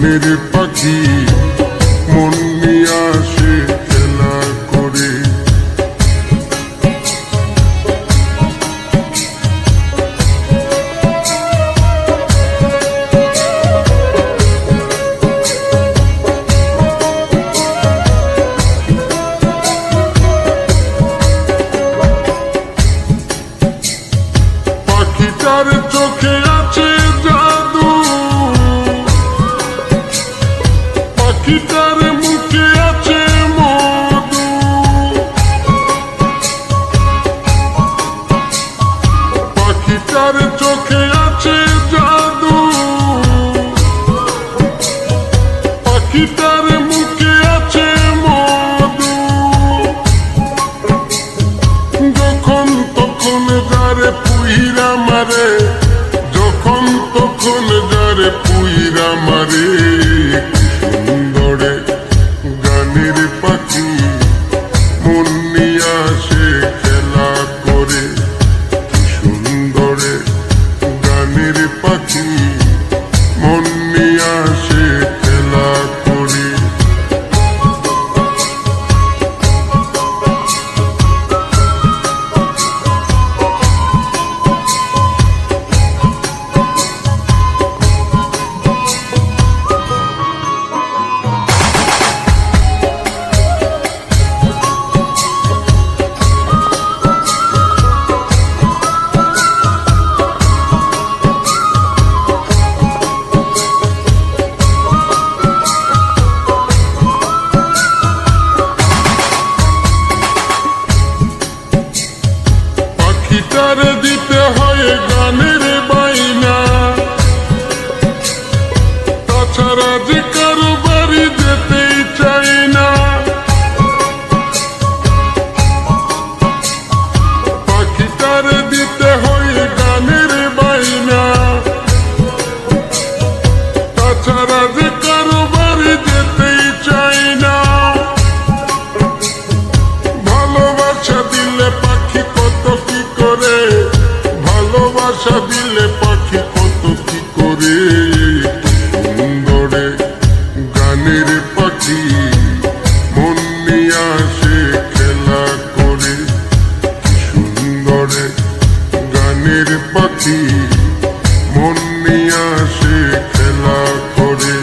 গানের পাখি মন নিয়ে আসে খেলা করে। পাখিটার চোখে আছে জাদু, পাখিটার মুখে আছে মধু, পাখিটার চোখে আছে জাদু, পাখিটার মুখে আছে মধু। যখন তখন যারে পুইরা মারে, যখন তখন যারে পুইরা মারে, সুন্দরে গানের পাখি মন নিয়ে আসে খেলা করে। সুন্দরে গানের পাখি মন নিয়ে আসে খেলা করে। পাখিটার দিতে হয় গানের বাইনা, তাছাড়া যে কারো বাড়ি যেতেই চাই না। পাখিটার দিতে হয় গানের বাইনা, তাছাড়া যে কারো বাড়ি যেতেই চাই না। ভালোবাসা দিলে পাখি কত কি করে, ভালোবাসা দিলে পাখি কত কি করে। সুন্দরে গানের পাখি মন নিয়ে আসে খেলা করে। সুন্দরে গানের পাখি মন নিয়ে আসে খেলা করে।